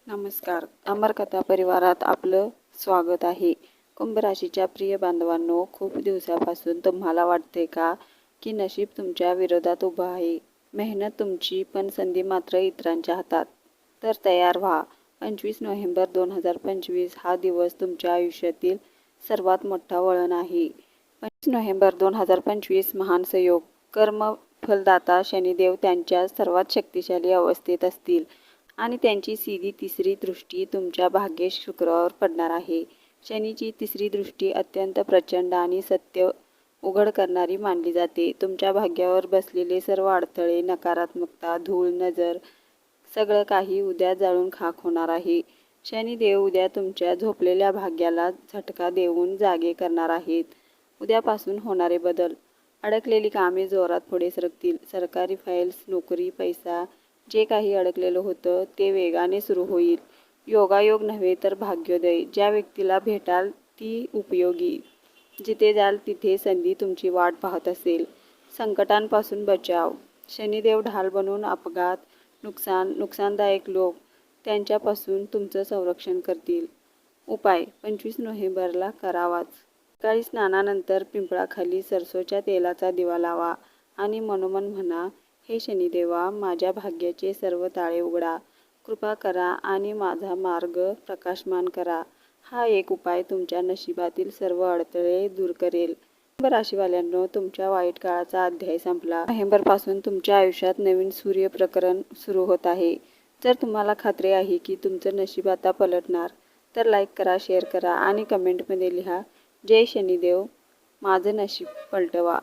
नमस्कार. अमरकथा परिवारात आपलं स्वागत आहे. कुंभ राशीच्या प्रिय बांधवांनो, खूप दिवसापासून तुम्हाला वाटते का की नशीब तुमच्या विरोधात उभं आहे? मेहनत तुमची, पण संधी मात्र इतरांच्या हातात. तर तयार व्हा. 25 नोव्हेंबर 2025 हा दिवस तुमच्या आयुष्यातील सर्वात मोठा वळण आहे. 25 नोव्हेंबर 2025 महान संयोग. कर्मफलदाता शनिदेव त्यांच्या सर्वात शक्तिशाली अवस्थेत असतील आणि त्यांची सीधी तिसरी दृष्टी तुमच्या भाग्येश शुक्रावर पडणार आहे. शनीची तिसरी दृष्टी अत्यंत प्रचंड आणि सत्य उघड करणारी मानली जाते. तुमच्या भाग्यावर बसलेले सर्व अडथळे, नकारात्मकता, धूळ, नजर सगळं काही उद्या जाळून खाक होणार आहे. शनिदेव उद्या तुमच्या झोपलेल्या भाग्याला झटका देऊन जागे करणार आहेत. उद्यापासून होणारे बदल. अडकलेली कामे जोरात पुढे सरकतील. सरकारी फाईल्स, नोकरी, पैसा जे काही अडकलेलं होतं ते वेगाने सुरू होईल. योगायोग नव्हे तर भाग्योदय. ज्या व्यक्तीला भेटाल ती उपयोगी. जिथे जाल तिथे संधी तुमची वाट पाहत असेल. संकटांपासून बचाव. शनिदेव ढाल बनून अपघात, नुकसानदायक लोक त्यांच्यापासून तुमचं संरक्षण करतील. उपाय 25 नोव्हेंबरला करावाच. सकाळी स्नानानंतर पिंपळाखाली सरसोच्या तेलाचा दिवा लावा आणि मनोमन म्हणा, हे शनिदेवा, माझ्या भाग्याचे सर्व ताळे उघडा, कृपा करा आणि माझा मार्ग प्रकाशमान करा. हा एक उपाय तुमच्या नशिबातील सर्व अडथळे दूर करेल. कुंभ राशीवाल्यांनो, तुमच्या वाईट काळाचा अध्याय संपला. नोव्हेंबरपासून तुमच्या आयुष्यात नवीन सूर्यप्रकरण सुरू होत आहे. जर तुम्हाला खात्री आहे की तुमचं नशीब आता पलटणार, तर लाईक करा, शेअर करा आणि कमेंटमध्ये लिहा, जय शनिदेव, माझं नशीब पलटवा.